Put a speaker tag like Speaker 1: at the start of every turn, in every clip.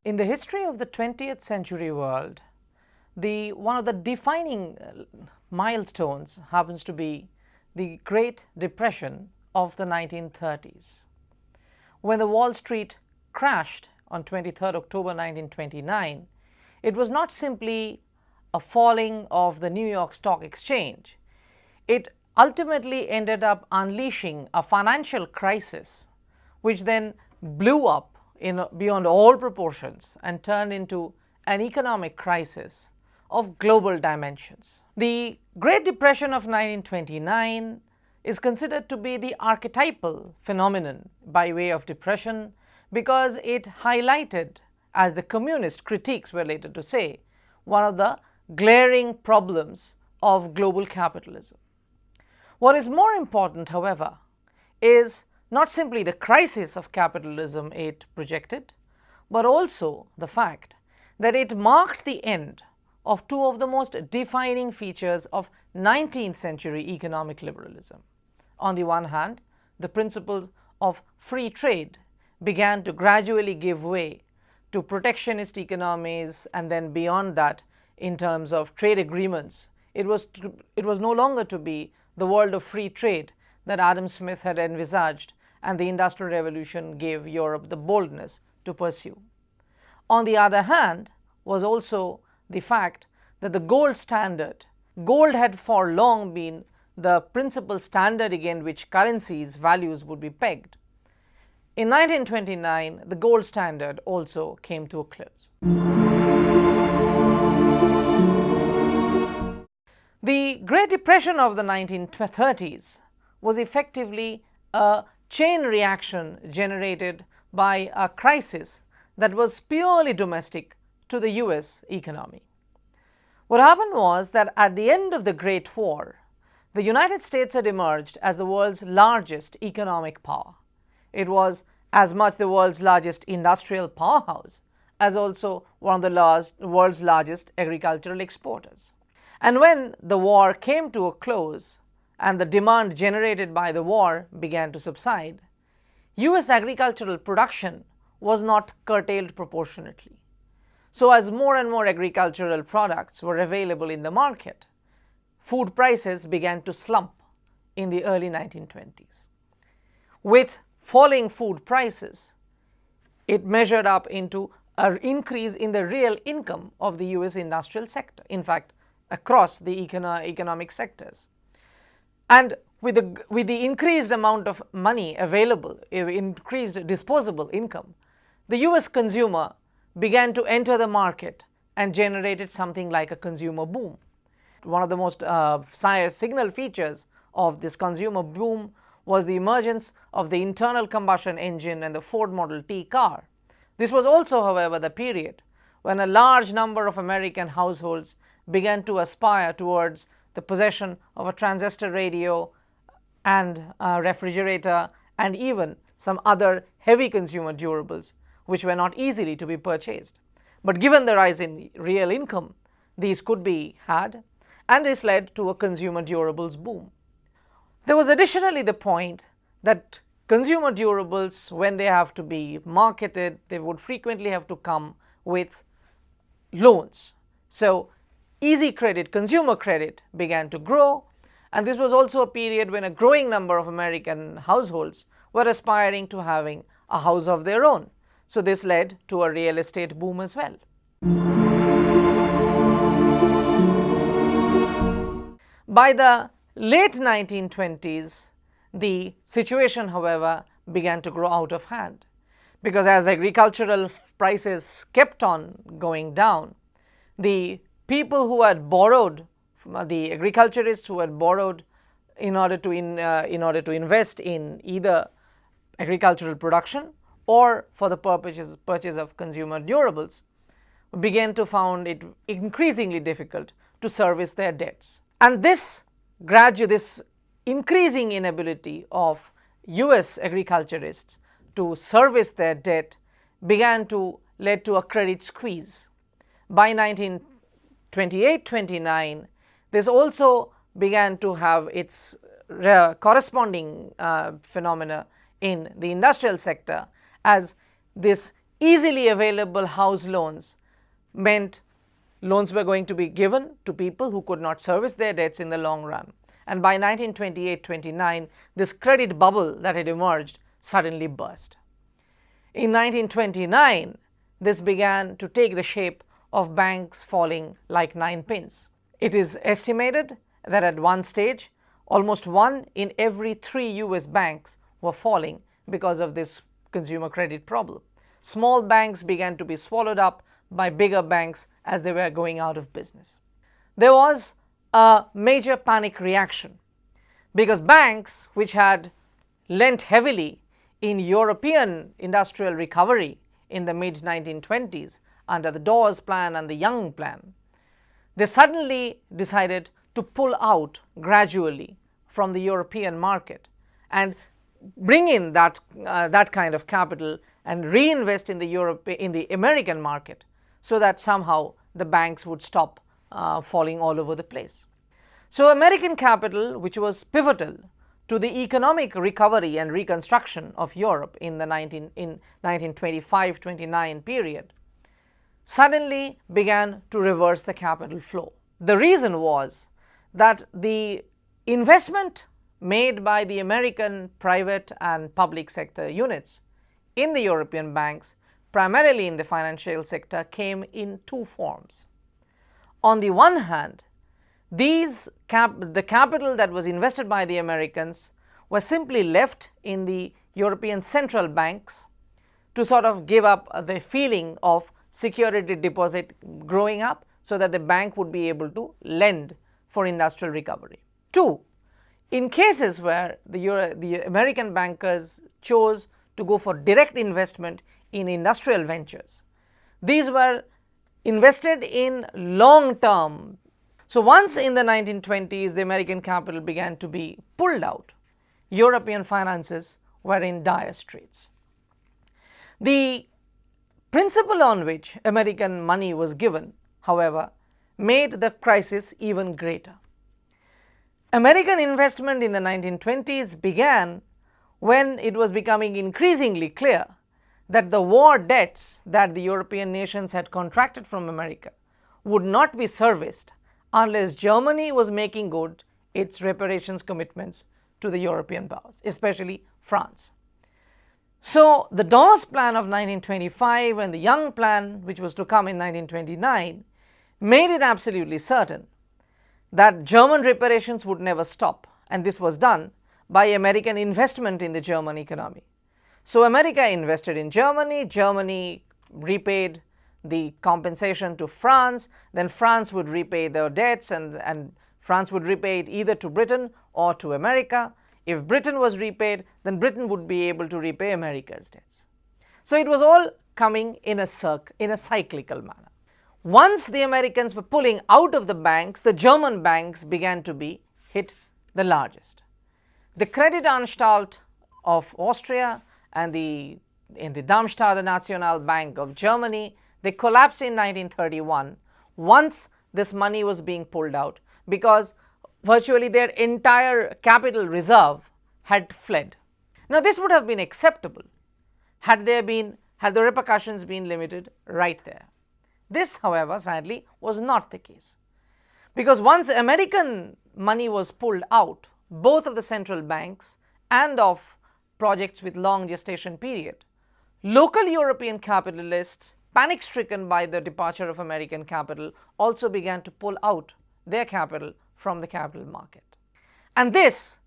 Speaker 1: In the history of the 20th century world, one of the defining milestones happens to be the Great Depression of the 1930s. When the Wall Street crashed on 23rd October 1929, it was not simply a falling of the New York Stock Exchange. It ultimately ended up unleashing a financial crisis, which then blew up beyond all proportions and turned into an economic crisis of global dimensions. The Great Depression of 1929 is considered to be the archetypal phenomenon by way of depression because it highlighted, as the communist critiques were later to say, one of the glaring problems of global capitalism. What is more important, however, is not simply the crisis of capitalism it projected, but also the fact that it marked the end of two of the most defining features of 19th century economic liberalism. On the one hand, the principles of free trade began to gradually give way to protectionist economies, and then beyond that, in terms of trade agreements, it was no longer to be the world of free trade that Adam Smith had envisaged and the Industrial Revolution gave Europe the boldness to pursue. On the other hand was also the fact that the gold standard, gold had for long been the principal standard against which currencies' values would be pegged. In 1929, the gold standard also came to a close. The Great Depression of the 1930s was effectively a chain reaction generated by a crisis that was purely domestic to the US economy. What happened was that at the end of the Great War, the United States had emerged as the world's largest economic power. It was as much the world's largest industrial powerhouse as also one of the world's largest agricultural exporters. And when the war came to a close and the demand generated by the war began to subside, US agricultural production was not curtailed proportionately. So as more and more agricultural products were available in the market, food prices began to slump in the early 1920s. With falling food prices, it measured up into an increase in the real income of the US industrial sector, in fact, across the economic sectors. And with the increased amount of money available, increased disposable income, the US consumer began to enter the market and generated something like a consumer boom. One of the most signal features of this consumer boom was the emergence of the internal combustion engine and the Ford Model T car. This was also, however, the period when a large number of American households began to aspire towards the possession of a transistor radio and a refrigerator and even some other heavy consumer durables which were not easily to be purchased. But given the rise in real income, these could be had, and this led to a consumer durables boom. There was additionally the point that consumer durables, when they have to be marketed, they would frequently have to come with loans. So easy credit, consumer credit began to grow, and this was also a period when a growing number of American households were aspiring to having a house of their own. So this led to a real estate boom as well. By the late 1920s, the situation, however, began to grow out of hand, because as agricultural prices kept on going down, the people who had borrowed, the agriculturists who had borrowed in order to invest in either agricultural production or for the purchase of consumer durables, began to find it increasingly difficult to service their debts. And this increasing inability of US agriculturists to service their debt began to lead to a credit squeeze. By 1928-29, this also began to have its corresponding phenomena in the industrial sector, as this easily available house loans meant loans were going to be given to people who could not service their debts in the long run. And by 1928-29, this credit bubble that had emerged suddenly burst. In 1929, this began to take the shape of banks falling like ninepins. It is estimated that at one stage, almost 1 in every 3 US banks were falling because of this consumer credit problem. Small banks began to be swallowed up by bigger banks as they were going out of business. There was a major panic reaction because banks which had lent heavily in European industrial recovery in the mid-1920s under the Dawes Plan and the Young Plan, they suddenly decided to pull out gradually from the European market and bring in that kind of capital and reinvest in the American market, so that somehow the banks would stop falling all over the place. So American capital, which was pivotal to the economic recovery and reconstruction of Europe in the 1925-29 period, suddenly began to reverse the capital flow. The reason was that the investment made by the American private and public sector units in the European banks, primarily in the financial sector, came in two forms. On the one hand, the capital that was invested by the Americans was simply left in the European central banks to sort of give up the feeling of security deposit growing up, so that the bank would be able to lend for industrial recovery. Two, in cases where the American bankers chose to go for direct investment in industrial ventures, these were invested in long term. So once in the 1920s the American capital began to be pulled out, European finances were in dire straits. The principle on which American money was given, however, made the crisis even greater. American investment in the 1920s began when it was becoming increasingly clear that the war debts that the European nations had contracted from America would not be serviced unless Germany was making good its reparations commitments to the European powers, especially France. So the Dawes Plan of 1925 and the Young Plan, which was to come in 1929, made it absolutely certain that German reparations would never stop, and this was done by American investment in the German economy. So America invested in Germany, Germany repaid the compensation to France, then France would repay their debts, and France would repay it either to Britain or to America. If Britain was repaid, then Britain would be able to repay America's debts. So it was all coming in a cyclical manner. Once the Americans were pulling out of the banks, the German banks began to be hit the largest. The Kreditanstalt of Austria and the Darmstädter National Bank of Germany, they collapsed in 1931 once this money was being pulled out, because virtually their entire capital reserve had fled. Now this would have been acceptable had the repercussions been limited right there. This, however, sadly was not the case, because once American money was pulled out, both of the central banks and of projects with long gestation period, local European capitalists, panic-stricken by the departure of American capital, also began to pull out their capital from the capital market. And this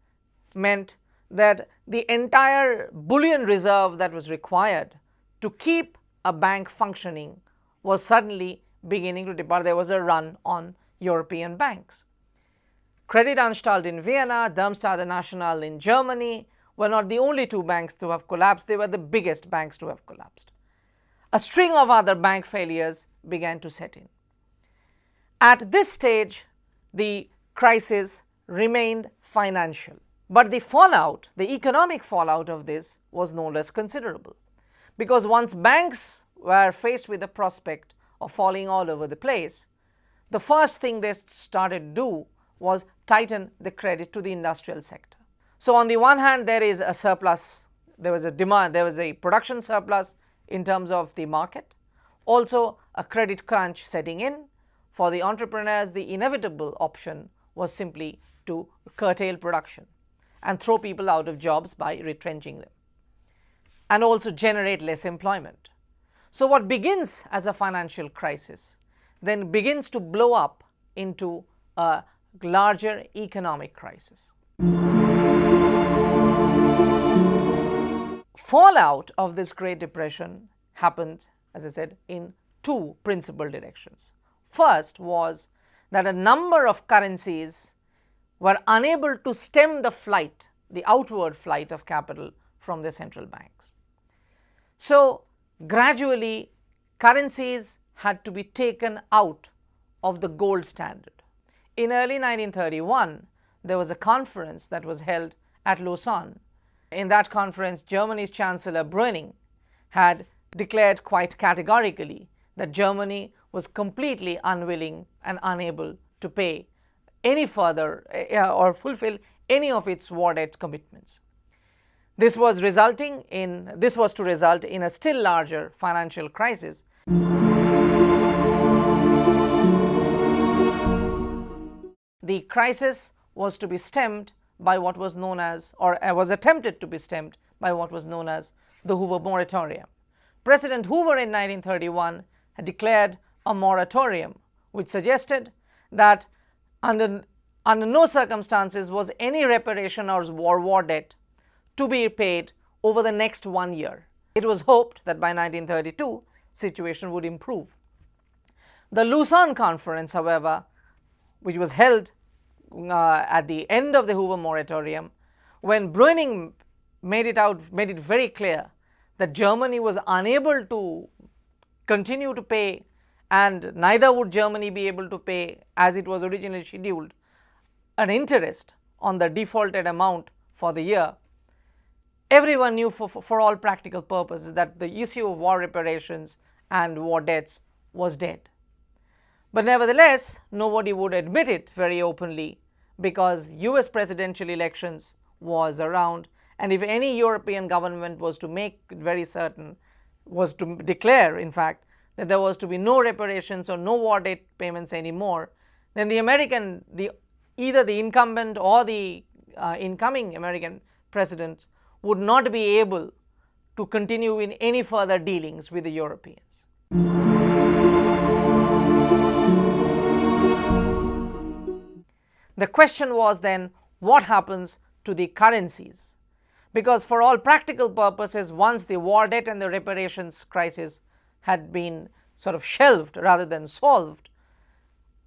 Speaker 1: meant that the entire bullion reserve that was required to keep a bank functioning was suddenly beginning to depart. There was a run on European banks. Kreditanstalt in Vienna, Darmstädter National in Germany were not the only two banks to have collapsed, they were the biggest banks to have collapsed. A string of other bank failures began to set in. At this stage, the crisis remained financial, but the fallout, the economic fallout of this was no less considerable, because once banks were faced with the prospect of falling all over the place, the first thing they started to do was tighten the credit to the industrial sector. So on the one hand, there is a surplus, there was a demand, there was a production surplus in terms of the market, also a credit crunch setting in. For the entrepreneurs, the inevitable option was simply to curtail production and throw people out of jobs by retrenching them, and also generate less employment. So what begins as a financial crisis then begins to blow up into a larger economic crisis. Fallout of this Great Depression happened, as I said, in two principal directions. First was that a number of currencies were unable to stem the flight, the outward flight of capital from their central banks. So gradually currencies had to be taken out of the gold standard. In early 1931, there was a conference that was held at Lausanne. In that conference, Germany's Chancellor Brüning had declared quite categorically that Germany was completely unwilling and unable to pay any further or fulfill any of its war debt commitments. This was to result in a still larger financial crisis. The crisis was to be stemmed by what was known as, or was attempted to be stemmed by what was known as the Hoover moratorium. President Hoover in 1931 had declared a moratorium which suggested that under no circumstances was any reparation or war debt to be paid over the next 1 year. It was hoped that by 1932, situation would improve. The Lausanne Conference, however, which was held at the end of the Hoover moratorium, when Brüning made it very clear that Germany was unable to continue to pay, and neither would Germany be able to pay as it was originally scheduled, an interest on the defaulted amount for the year. Everyone knew for all practical purposes that the issue of war reparations and war debts was dead. But nevertheless, nobody would admit it very openly because US presidential elections was around, and if any European government was to make it very certain, was to declare in fact that there was to be no reparations or no war debt payments anymore, then either the incumbent or the incoming American president would not be able to continue in any further dealings with the Europeans. The question was then, what happens to the currencies? Because for all practical purposes, once the war debt and the reparations crisis had been sort of shelved rather than solved,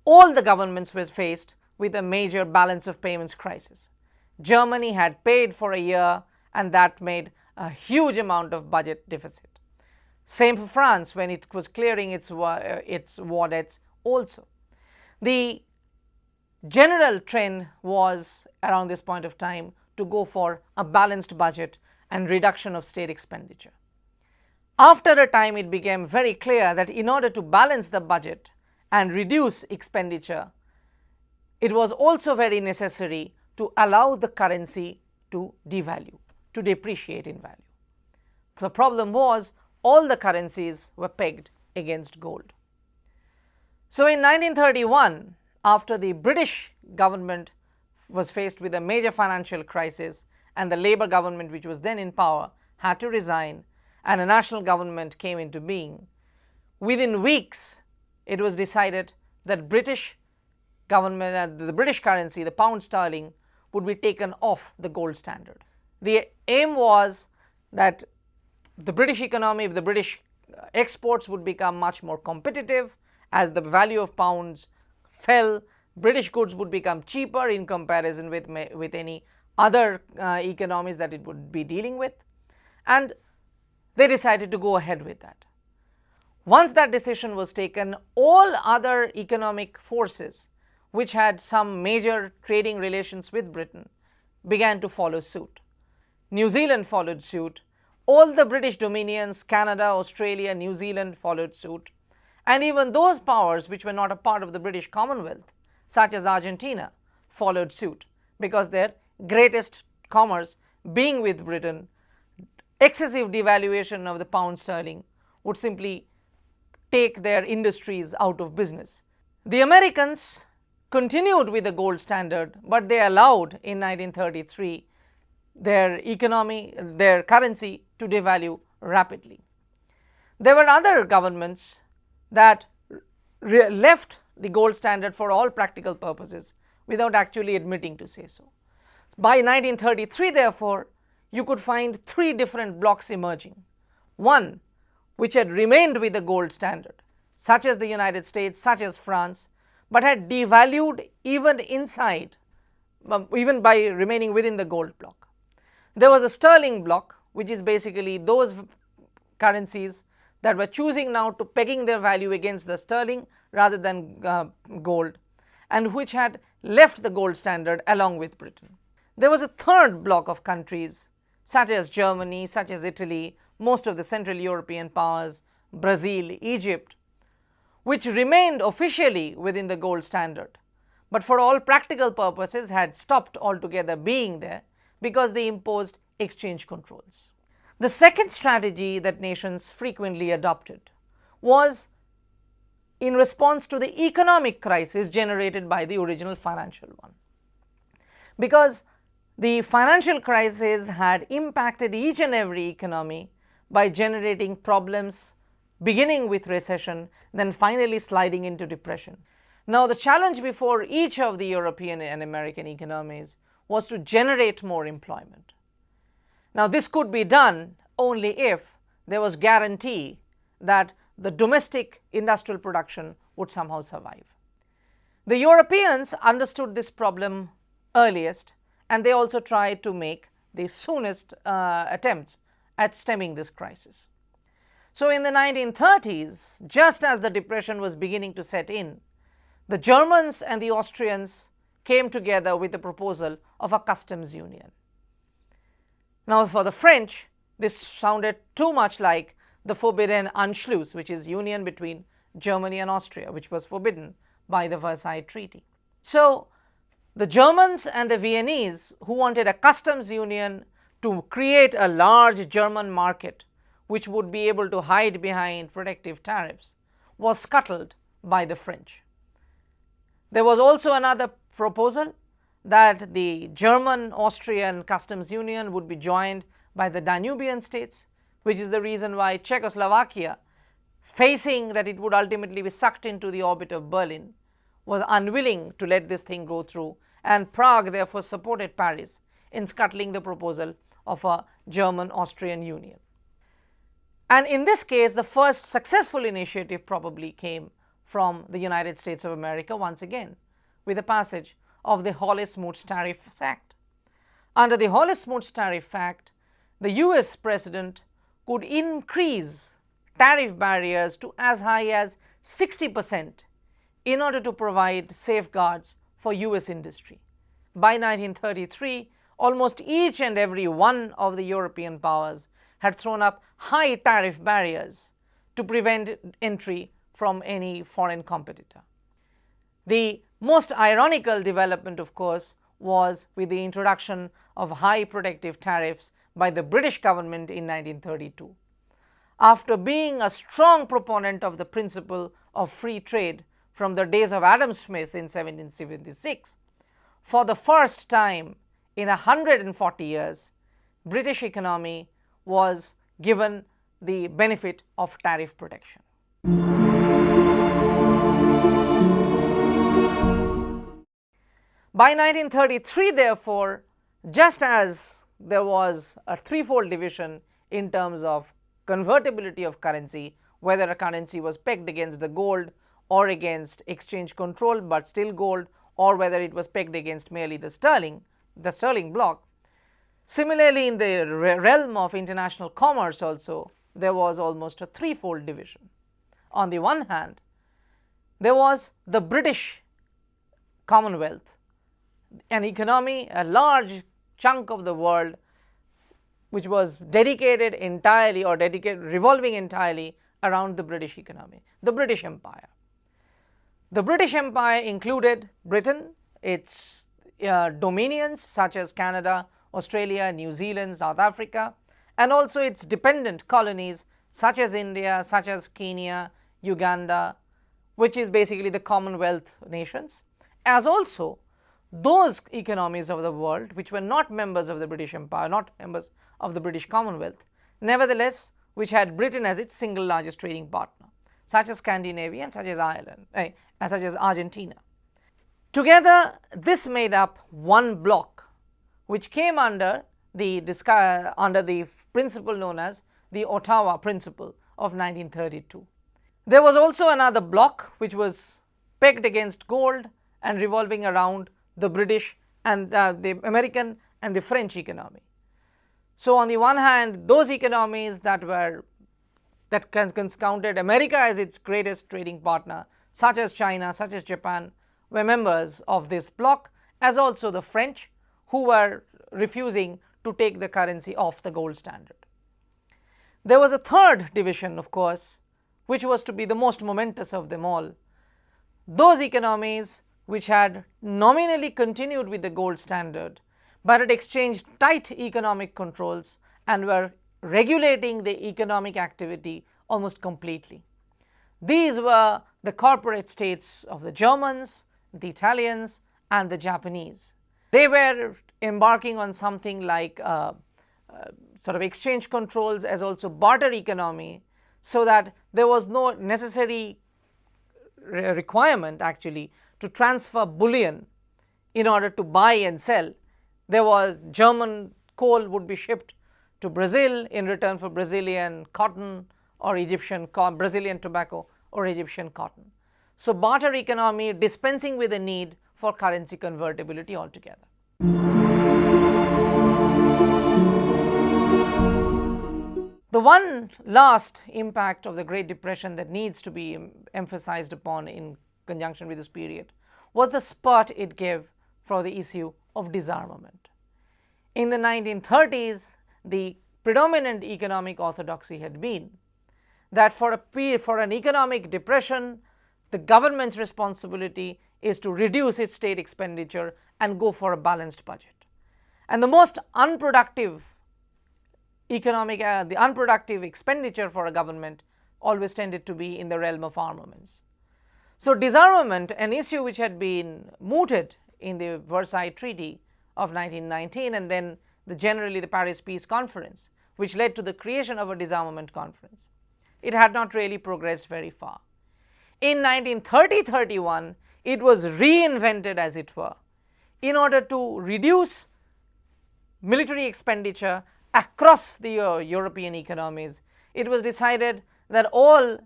Speaker 1: all the governments were faced with a major balance of payments crisis. Germany had paid for a year, and that made a huge amount of budget deficit. Same for France when it was clearing its war debts also. The general trend was around this point of time to go for a balanced budget and reduction of state expenditure. After a time, it became very clear that in order to balance the budget and reduce expenditure, it was also very necessary to allow the currency to devalue, to depreciate in value. The problem was all the currencies were pegged against gold. So in 1931, after the British government was faced with a major financial crisis and the Labour government, which was then in power, had to resign and a national government came into being, within weeks it was decided that British government, the British currency, the pound sterling, would be taken off the gold standard. The aim was that the British economy, the British exports would become much more competitive as the value of pounds fell. British goods would become cheaper in comparison with any other economies that it would be dealing with, and they decided to go ahead with that. Once that decision was taken, all other economic forces which had some major trading relations with Britain began to follow suit. New Zealand followed suit. All the British dominions, Canada, Australia, New Zealand followed suit. And even those powers which were not a part of the British Commonwealth, such as Argentina, followed suit because their greatest commerce being with Britain, excessive devaluation of the pound sterling would simply take their industries out of business. The Americans continued with the gold standard, but they allowed in 1933 their currency to devalue rapidly. There were other governments that left the gold standard for all practical purposes without actually admitting to say so. By 1933, therefore, you could find three different blocks emerging. One, which had remained with the gold standard, such as the United States, such as France, but had devalued even by remaining within the gold block. There was a sterling block, which is basically those currencies that were choosing now to pegging their value against the sterling rather than gold, and which had left the gold standard along with Britain. There was a third block of countries such as Germany, such as Italy, most of the Central European powers, Brazil, Egypt, which remained officially within the gold standard, but for all practical purposes had stopped altogether being there because they imposed exchange controls. The second strategy that nations frequently adopted was in response to the economic crisis generated by the original financial one. Because the financial crisis had impacted each and every economy by generating problems beginning with recession, then finally sliding into depression. Now, the challenge before each of the European and American economies was to generate more employment. Now, this could be done only if there was guarantee that the domestic industrial production would somehow survive. The Europeans understood this problem earliest, and they also tried to make the soonest attempts at stemming this crisis. So in the 1930s, just as the depression was beginning to set in, the Germans and the Austrians came together with the proposal of a customs union. Now, for the French, this sounded too much like the forbidden Anschluss, which is union between Germany and Austria, which was forbidden by the Versailles Treaty. So the Germans and the Viennese, who wanted a customs union to create a large German market which would be able to hide behind protective tariffs, was scuttled by the French. There was also another proposal that the German-Austrian customs union would be joined by the Danubian states, which is the reason why Czechoslovakia, facing that it would ultimately be sucked into the orbit of Berlin, was unwilling to let this thing go through, and Prague therefore supported Paris in scuttling the proposal of a German-Austrian union. And in this case, the first successful initiative probably came from the United States of America once again, with the passage of the Hollis-Mootz Tariff Act. Under the Hollis-Mootz Tariff Act, the US president could increase tariff barriers to as high as 60% in order to provide safeguards for US industry. By 1933, almost each and every one of the European powers had thrown up high tariff barriers to prevent entry from any foreign competitor. The most ironical development, of course, was with the introduction of high protective tariffs by the British government in 1932. After being a strong proponent of the principle of free trade from the days of Adam Smith in 1776, for the first time in 140 years, British economy was given the benefit of tariff protection. By 1933, therefore, just as there was a threefold division in terms of convertibility of currency, whether a currency was pegged against the gold or against exchange control but still gold, or whether it was pegged against merely the sterling block. Similarly, in the realm of international commerce also, there was almost a threefold division. On the one hand, there was the British Commonwealth, an economy, a large chunk of the world which was dedicated entirely or revolving entirely around the British economy, the British Empire. The British Empire included Britain, its dominions such as Canada, Australia, New Zealand, South Africa, and also its dependent colonies such as India, such as Kenya, Uganda, which is basically the Commonwealth nations, as also those economies of the world which were not members of the British Empire, not members of the British Commonwealth, nevertheless which had Britain as its single largest trading partner, such as Scandinavia and such as Ireland, such as Argentina. Together, this made up one bloc which came under the principle known as the Ottawa Principle of 1932. There was also another bloc which was pegged against gold and revolving around the British and the American and the French economy. So on the one hand, those economies that counted America as its greatest trading partner, such as China, such as Japan, were members of this bloc, as also the French, who were refusing to take the currency off the gold standard. There was a third division, of course, which was to be the most momentous of them all. Those economies which had nominally continued with the gold standard, but had exchanged tight economic controls and were regulating the economic activity almost completely. These were the corporate states of the Germans, the Italians, and the Japanese. They were embarking on something like sort of exchange controls as also barter economy, so that there was no necessary requirement actually to transfer bullion in order to buy and sell. There was German coal would be shipped to Brazil in return for Brazilian cotton or Brazilian tobacco or Egyptian cotton. So barter economy dispensing with the need for currency convertibility altogether. The one last impact of the Great Depression that needs to be emphasized upon in conjunction with this period was the spurt it gave for the issue of disarmament. In the 1930s, the predominant economic orthodoxy had been that for an economic depression, the government's responsibility is to reduce its state expenditure and go for a balanced budget. And the most unproductive the unproductive expenditure for a government always tended to be in the realm of armaments. So disarmament, an issue which had been mooted in the Versailles Treaty of 1919 and then generally the Paris Peace Conference, which led to the creation of a disarmament conference, it had not really progressed very far. In 1930-31, it was reinvented, as it were, in order to reduce military expenditure across the European economies. It was decided that all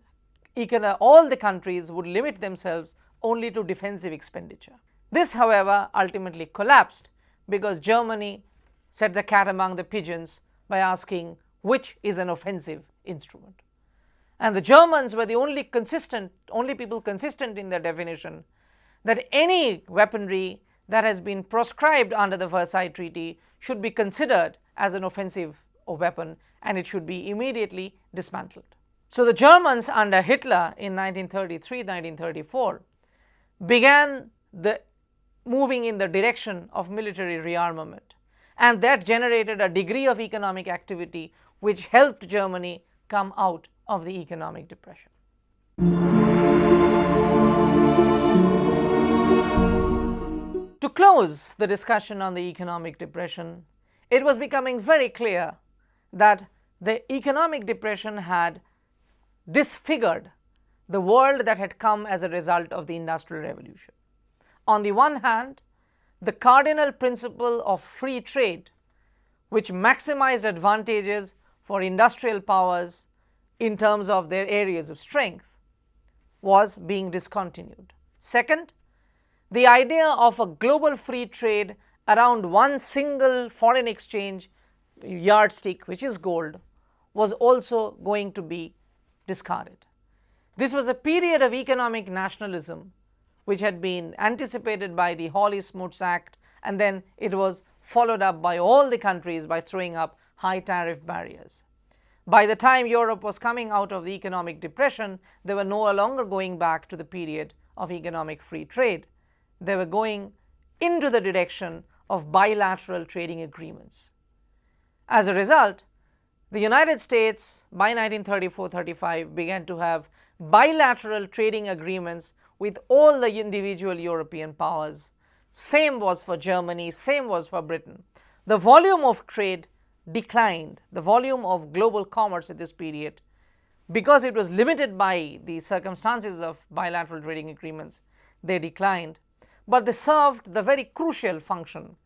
Speaker 1: the countries would limit themselves only to defensive expenditure. This, however, ultimately collapsed because Germany set the cat among the pigeons by asking which is an offensive instrument. And the Germans were the only people consistent in their definition that any weaponry that has been proscribed under the Versailles Treaty should be considered as an offensive weapon and it should be immediately dismantled. So the Germans under Hitler in 1933-1934 began moving in the direction of military rearmament, and that generated a degree of economic activity which helped Germany come out of the economic depression. To close the discussion on the economic depression, it was becoming very clear that the economic depression had disfigured the world that had come as a result of the Industrial Revolution. On the one hand, the cardinal principle of free trade, which maximized advantages for industrial powers in terms of their areas of strength, was being discontinued. Second, the idea of a global free trade around one single foreign exchange yardstick, which is gold, was also going to be discarded. This was a period of economic nationalism which had been anticipated by the Hawley-Smuts Act, and then it was followed up by all the countries by throwing up high tariff barriers. By the time Europe was coming out of the economic depression, they were no longer going back to the period of economic free trade. They were going into the direction of bilateral trading agreements. As a result, The United States by 1934-35 began to have bilateral trading agreements with all the individual European powers. Same was for Germany, same was for Britain. The volume of trade declined, the volume of global commerce at this period, because it was limited by the circumstances of bilateral trading agreements, they declined, but they served the very crucial function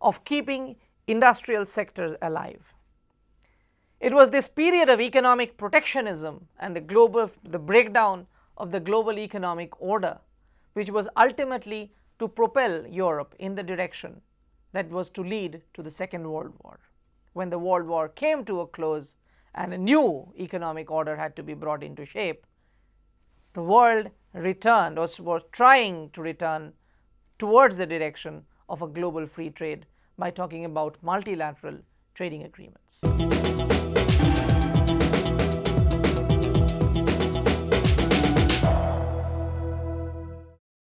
Speaker 1: of keeping industrial sectors alive. It was this period of economic protectionism and the breakdown of the global economic order which was ultimately to propel Europe in the direction that was to lead to the Second World War. When the World War came to a close and a new economic order had to be brought into shape, the world returned or was trying to return towards the direction of a global free trade by talking about multilateral trading agreements.